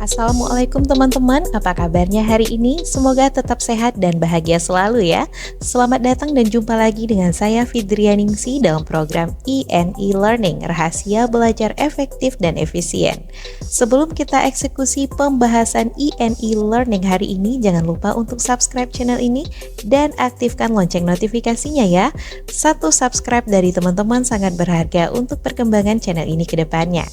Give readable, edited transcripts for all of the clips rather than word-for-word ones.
Assalamualaikum teman-teman, apa kabarnya hari ini? Semoga tetap sehat dan bahagia selalu ya. Selamat datang dan jumpa lagi dengan saya Fidrianingsi dalam program E&E Learning, rahasia belajar efektif dan efisien. Sebelum kita eksekusi pembahasan E&E Learning hari ini, jangan lupa untuk subscribe channel ini dan aktifkan lonceng notifikasinya ya. Satu subscribe dari teman-teman sangat berharga untuk perkembangan channel ini ke depannya.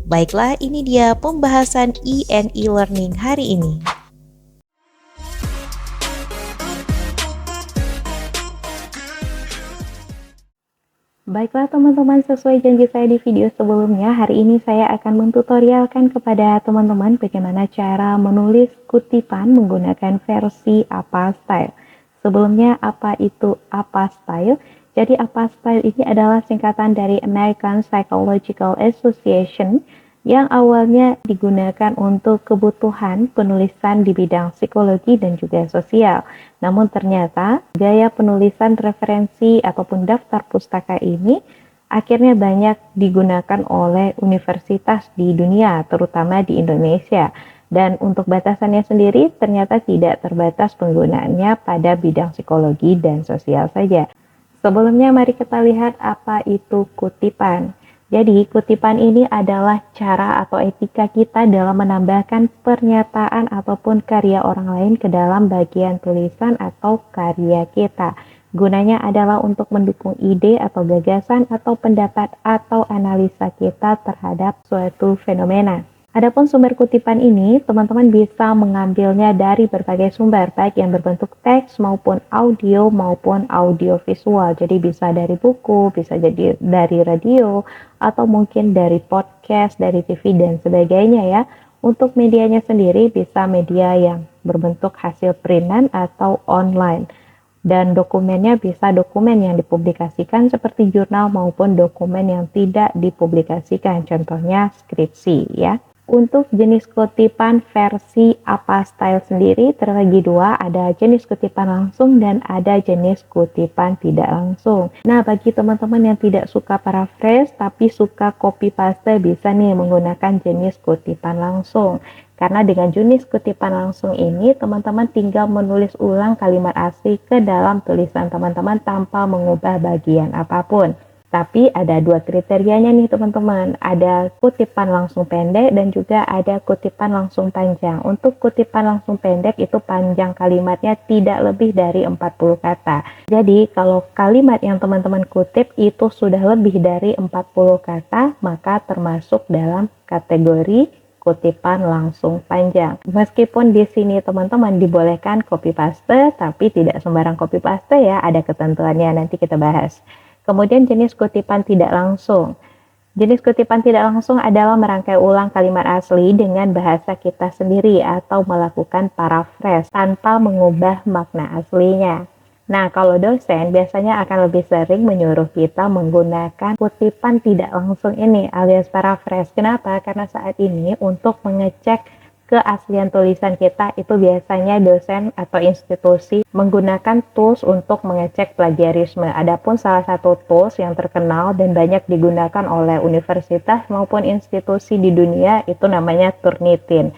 Baiklah, ini dia pembahasan E&E Learning hari ini. Baiklah teman-teman, sesuai janji saya di video sebelumnya, hari ini saya akan mentutorialkan kepada teman-teman bagaimana cara menulis kutipan menggunakan versi APA Style. Sebelumnya, apa itu APA Style? Jadi APA Style ini adalah singkatan dari American Psychological Association yang awalnya digunakan untuk kebutuhan penulisan di bidang psikologi dan juga sosial. Namun ternyata gaya penulisan referensi ataupun daftar pustaka ini akhirnya banyak digunakan oleh universitas di dunia, terutama di Indonesia. Dan untuk batasannya sendiri ternyata tidak terbatas penggunaannya pada bidang psikologi dan sosial saja. Sebelumnya mari kita lihat apa itu kutipan. Jadi, kutipan ini adalah cara atau etika kita dalam menambahkan pernyataan ataupun karya orang lain ke dalam bagian tulisan atau karya kita. Gunanya adalah untuk mendukung ide atau gagasan atau pendapat atau analisa kita terhadap suatu fenomena. Adapun sumber kutipan ini, teman-teman bisa mengambilnya dari berbagai sumber, baik yang berbentuk teks maupun audio visual. Jadi bisa dari buku, bisa jadi dari radio, atau mungkin dari podcast, dari TV, dan sebagainya ya. Untuk medianya sendiri bisa media yang berbentuk hasil printan atau online. Dan dokumennya bisa dokumen yang dipublikasikan seperti jurnal maupun dokumen yang tidak dipublikasikan, contohnya skripsi ya. Untuk jenis kutipan versi APA Style sendiri terbagi dua, ada jenis kutipan langsung dan ada jenis kutipan tidak langsung. Nah, bagi teman-teman yang tidak suka paraphrase tapi suka copy paste, bisa nih menggunakan jenis kutipan langsung. Karena dengan jenis kutipan langsung ini, teman-teman tinggal menulis ulang kalimat asli ke dalam tulisan teman-teman tanpa mengubah bagian apapun. Tapi ada dua kriterianya nih teman-teman, ada kutipan langsung pendek dan juga ada kutipan langsung panjang. Untuk kutipan langsung pendek itu panjang kalimatnya tidak lebih dari 40 kata. Jadi kalau kalimat yang teman-teman kutip itu sudah lebih dari 40 kata, maka termasuk dalam kategori kutipan langsung panjang. Meskipun di sini teman-teman dibolehkan copy paste, tapi tidak sembarang copy paste ya, ada ketentuannya, nanti kita bahas. Kemudian jenis kutipan tidak langsung. Jenis kutipan tidak langsung adalah merangkai ulang kalimat asli dengan bahasa kita sendiri atau melakukan paraphrase tanpa mengubah makna aslinya. Nah, kalau dosen biasanya akan lebih sering menyuruh kita menggunakan kutipan tidak langsung ini alias paraphrase. Kenapa? Karena saat ini untuk mengecek keaslian tulisan kita itu biasanya dosen atau institusi menggunakan tools untuk mengecek plagiarisme. Adapun salah satu tools yang terkenal dan banyak digunakan oleh universitas maupun institusi di dunia itu namanya Turnitin.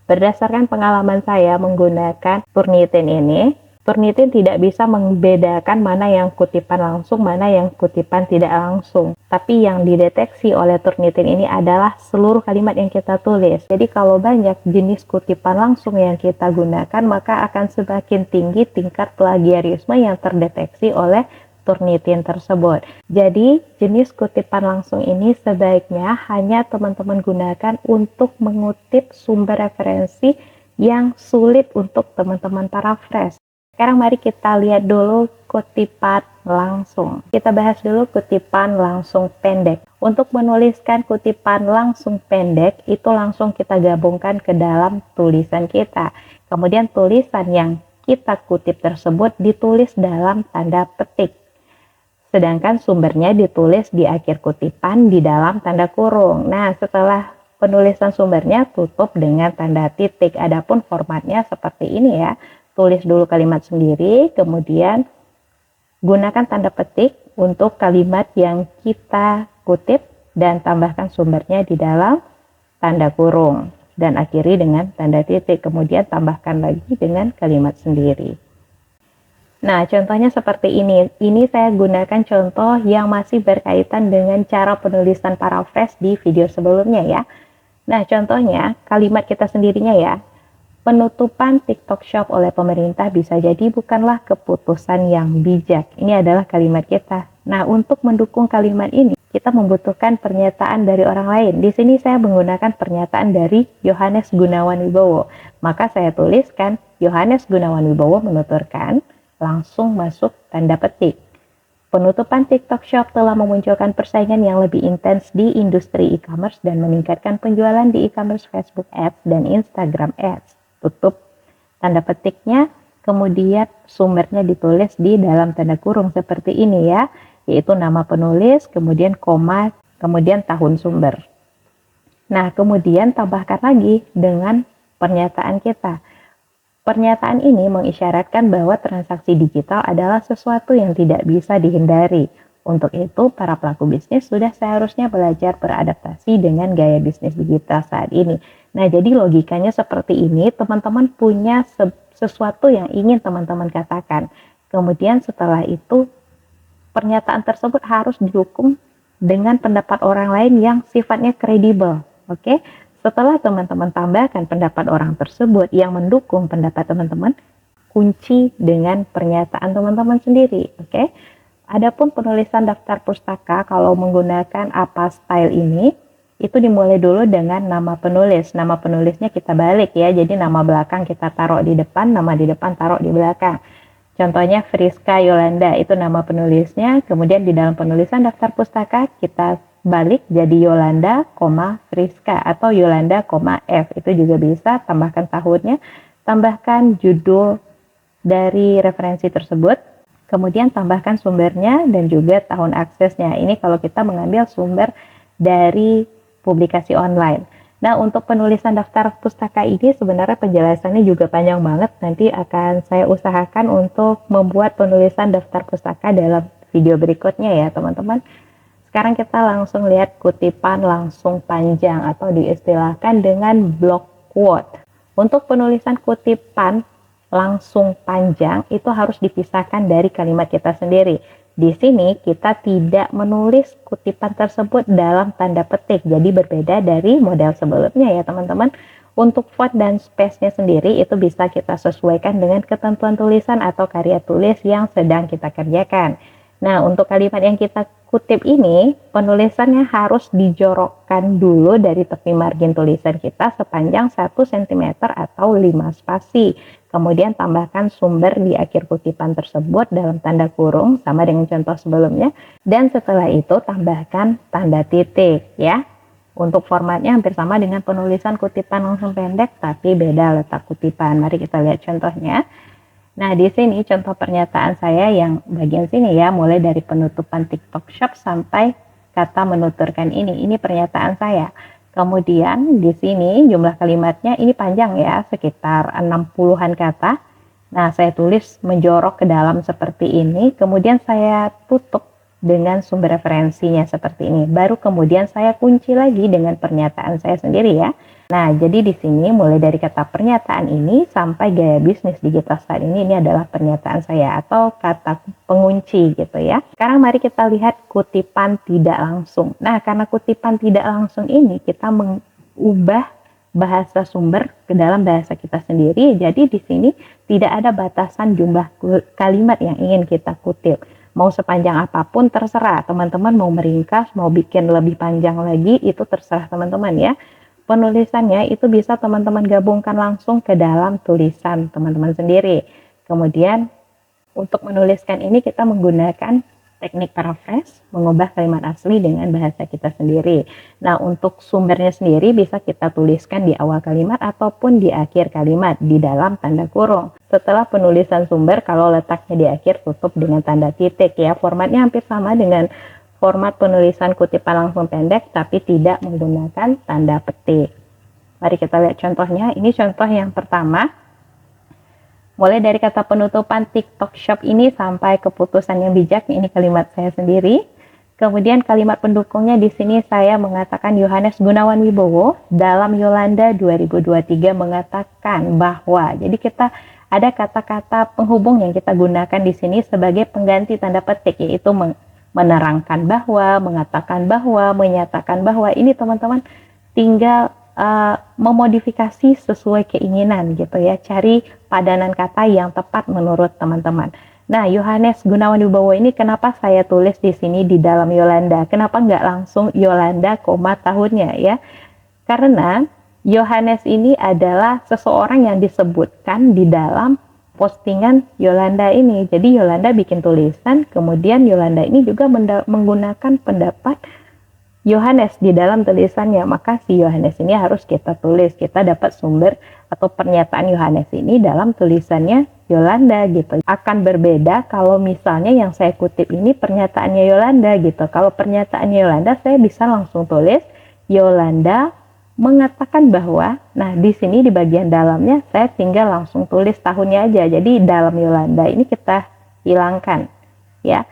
Berdasarkan pengalaman saya menggunakan Turnitin ini, Turnitin tidak bisa membedakan mana yang kutipan langsung, mana yang kutipan tidak langsung. Tapi yang dideteksi oleh Turnitin ini adalah seluruh kalimat yang kita tulis. Jadi kalau banyak jenis kutipan langsung yang kita gunakan, maka akan semakin tinggi tingkat plagiarisme yang terdeteksi oleh Turnitin tersebut. Jadi jenis kutipan langsung ini sebaiknya hanya teman-teman gunakan untuk mengutip sumber referensi yang sulit untuk teman-teman paraphrase. Sekarang mari kita lihat dulu kutipan langsung. Kita bahas dulu kutipan langsung pendek. Untuk menuliskan kutipan langsung pendek, itu langsung kita gabungkan ke dalam tulisan kita. Kemudian tulisan yang kita kutip tersebut ditulis dalam tanda petik. Sedangkan sumbernya ditulis di akhir kutipan di dalam tanda kurung. Nah, setelah penulisan sumbernya tutup dengan tanda titik. Adapun formatnya seperti ini ya. Tulis dulu kalimat sendiri, kemudian gunakan tanda petik untuk kalimat yang kita kutip dan tambahkan sumbernya di dalam tanda kurung. dan akhiri dengan tanda titik, kemudian tambahkan lagi dengan kalimat sendiri. Nah, contohnya seperti ini. Ini saya gunakan contoh yang masih berkaitan dengan cara penulisan paraphrase di video sebelumnya ya. Nah, contohnya kalimat kita sendirinya ya. Penutupan TikTok Shop oleh pemerintah bisa jadi bukanlah keputusan yang bijak. Ini adalah kalimat kita. Nah, untuk mendukung kalimat ini, kita membutuhkan pernyataan dari orang lain. Di sini saya menggunakan pernyataan dari Yohanes Gunawan Wibowo. Maka saya tuliskan, Yohanes Gunawan Wibowo menuturkan, langsung masuk tanda petik. Penutupan TikTok Shop telah memunculkan persaingan yang lebih intens di industri e-commerce dan meningkatkan penjualan di e-commerce Facebook Ads dan Instagram Ads. Tutup tanda petiknya, kemudian sumbernya ditulis di dalam tanda kurung seperti ini ya, yaitu nama penulis, kemudian koma, kemudian tahun sumber. Nah, kemudian tambahkan lagi dengan pernyataan kita. Pernyataan ini mengisyaratkan bahwa transaksi digital adalah sesuatu yang tidak bisa dihindari. Untuk itu, para pelaku bisnis sudah seharusnya belajar beradaptasi dengan gaya bisnis digital saat ini. Nah, jadi logikanya seperti ini, teman-teman punya sesuatu yang ingin teman-teman katakan. Kemudian setelah itu, pernyataan tersebut harus didukung dengan pendapat orang lain yang sifatnya kredibel. Oke? Setelah teman-teman tambahkan pendapat orang tersebut yang mendukung pendapat teman-teman, kunci dengan pernyataan teman-teman sendiri, oke? Adapun penulisan daftar pustaka kalau menggunakan apa style ini, itu dimulai dulu dengan nama penulis. Nama penulisnya kita balik ya, jadi nama belakang kita taruh di depan, nama di depan taruh di belakang. Contohnya Friska Yolanda, itu nama penulisnya, kemudian di dalam penulisan daftar pustaka kita balik jadi Yolanda, Friska atau Yolanda, F. Itu juga bisa, tambahkan tahunnya, tambahkan judul dari referensi tersebut, kemudian tambahkan sumbernya dan juga tahun aksesnya. Ini kalau kita mengambil sumber dari publikasi online. Nah, untuk penulisan daftar pustaka ini sebenarnya penjelasannya juga panjang banget. Nanti akan saya usahakan untuk membuat penulisan daftar pustaka dalam video berikutnya ya, teman-teman. Sekarang kita langsung lihat kutipan langsung panjang atau diistilahkan dengan block quote. Untuk penulisan kutipan langsung panjang itu harus dipisahkan dari kalimat kita sendiri. Di sini kita tidak menulis kutipan tersebut dalam tanda petik, jadi berbeda dari model sebelumnya ya teman-teman. Untuk font dan space-nya sendiri itu bisa kita sesuaikan dengan ketentuan tulisan atau karya tulis yang sedang kita kerjakan. Nah, untuk kalimat yang kita kutip ini, penulisannya harus dijorokkan dulu dari tepi margin tulisan kita sepanjang 1 cm atau 5 spasi. Kemudian tambahkan sumber di akhir kutipan tersebut dalam tanda kurung sama dengan contoh sebelumnya. Dan setelah itu tambahkan tanda titik ya. Untuk formatnya hampir sama dengan penulisan kutipan langsung pendek tapi beda letak kutipan. Mari kita lihat contohnya. Nah, di sini contoh pernyataan saya yang bagian sini ya, mulai dari penutupan TikTok Shop sampai kata menuturkan ini. Ini pernyataan saya. Kemudian di sini jumlah kalimatnya ini panjang ya, sekitar 60-an kata. Nah, saya tulis menjorok ke dalam seperti ini, kemudian saya tutup dengan sumber referensinya seperti ini. Baru kemudian saya kunci lagi dengan pernyataan saya sendiri ya. Nah, jadi di sini mulai dari kata pernyataan ini sampai gaya bisnis digital saat ini adalah pernyataan saya atau kata pengunci gitu ya. Sekarang mari kita lihat kutipan tidak langsung. Nah, karena kutipan tidak langsung ini kita mengubah bahasa sumber ke dalam bahasa kita sendiri. Jadi di sini tidak ada batasan jumlah kalimat yang ingin kita kutip. Mau sepanjang apapun terserah. Teman-teman mau meringkas, mau bikin lebih panjang lagi itu terserah teman-teman ya. Penulisannya itu bisa teman-teman gabungkan langsung ke dalam tulisan teman-teman sendiri. Kemudian untuk menuliskan ini kita menggunakan teknik paraphrase, mengubah kalimat asli dengan bahasa kita sendiri. Nah, untuk sumbernya sendiri bisa kita tuliskan di awal kalimat ataupun di akhir kalimat di dalam tanda kurung. Setelah penulisan sumber, kalau letaknya di akhir tutup dengan tanda titik ya. Formatnya hampir sama dengan format penulisan kutipan langsung pendek tapi tidak menggunakan tanda petik. Mari kita lihat contohnya. Ini contoh yang pertama. Mulai dari kata penutupan TikTok Shop ini sampai keputusan yang bijak, ini kalimat saya sendiri. Kemudian kalimat pendukungnya di sini saya mengatakan Yohanes Gunawan Wibowo dalam Yolanda 2023 mengatakan bahwa. Jadi kita ada kata-kata penghubung yang kita gunakan di sini sebagai pengganti tanda petik, yaitu menerangkan bahwa, mengatakan bahwa, menyatakan bahwa. Ini teman-teman tinggal memodifikasi sesuai keinginan gitu ya. Cari padanan kata yang tepat menurut teman-teman. Nah, Yohanes Gunawan Wibowo ini kenapa saya tulis di sini di dalam Yolanda? Kenapa nggak langsung Yolanda, tahunnya ya? Karena Yohanes ini adalah seseorang yang disebutkan di dalam postingan Yolanda ini. Jadi Yolanda bikin tulisan, kemudian Yolanda ini juga menggunakan pendapat Yohanes di dalam tulisannya. Maka si Yohanes ini harus kita tulis. Kita dapat sumber atau pernyataan Yohanes ini dalam tulisannya Yolanda gitu. Akan berbeda kalau misalnya yang saya kutip ini pernyataannya Yolanda gitu. Kalau pernyataannya Yolanda saya bisa langsung tulis Yolanda mengatakan bahwa. Nah, di sini di bagian dalamnya saya tinggal langsung tulis tahunnya aja. Jadi dalam Yolanda ini kita hilangkan ya.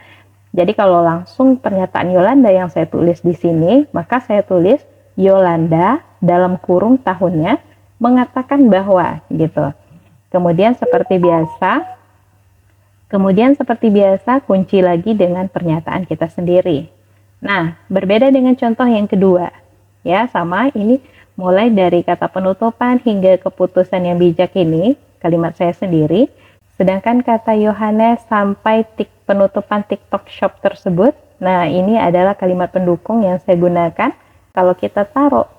Jadi kalau langsung pernyataan Yolanda yang saya tulis di sini, maka saya tulis Yolanda dalam kurung tahunnya mengatakan bahwa gitu. Kemudian seperti biasa kunci lagi dengan pernyataan kita sendiri. Nah, berbeda dengan contoh yang kedua. Ya, sama ini mulai dari kata penutupan hingga keputusan yang bijak ini, kalimat saya sendiri. Sedangkan kata Yohanes sampai penutupan TikTok Shop tersebut, nah ini adalah kalimat pendukung yang saya gunakan. Kalau kita taruh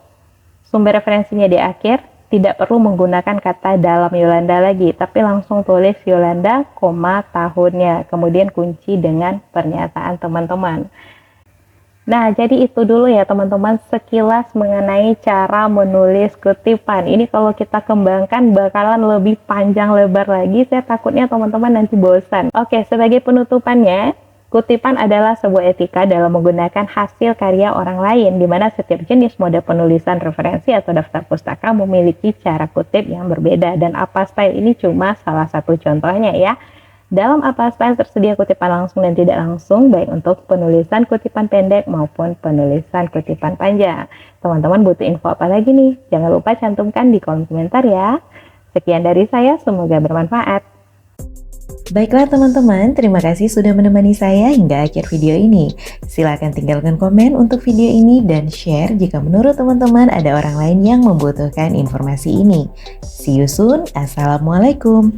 sumber referensinya di akhir, tidak perlu menggunakan kata dalam Yolanda lagi, tapi langsung tulis Yolanda, tahunnya. Kemudian kunci dengan pernyataan teman-teman. Nah, jadi itu dulu ya teman-teman sekilas mengenai cara menulis kutipan. Ini kalau kita kembangkan bakalan lebih panjang lebar lagi. Saya takutnya teman-teman nanti bosan. Oke, sebagai penutupannya, kutipan adalah sebuah etika dalam menggunakan hasil karya orang lain, di mana setiap jenis mode penulisan referensi atau daftar pustaka memiliki cara kutip yang berbeda, dan apa style ini cuma salah satu contohnya ya. Dalam apa style tersedia kutipan langsung dan tidak langsung, baik untuk penulisan kutipan pendek maupun penulisan kutipan panjang. Teman-teman butuh info apa lagi nih? Jangan lupa cantumkan di kolom komentar ya. Sekian dari saya, semoga bermanfaat. Baiklah teman-teman, terima kasih sudah menemani saya hingga akhir video ini. Silahkan tinggalkan komen untuk video ini dan share jika menurut teman-teman ada orang lain yang membutuhkan informasi ini. See you soon, Assalamualaikum.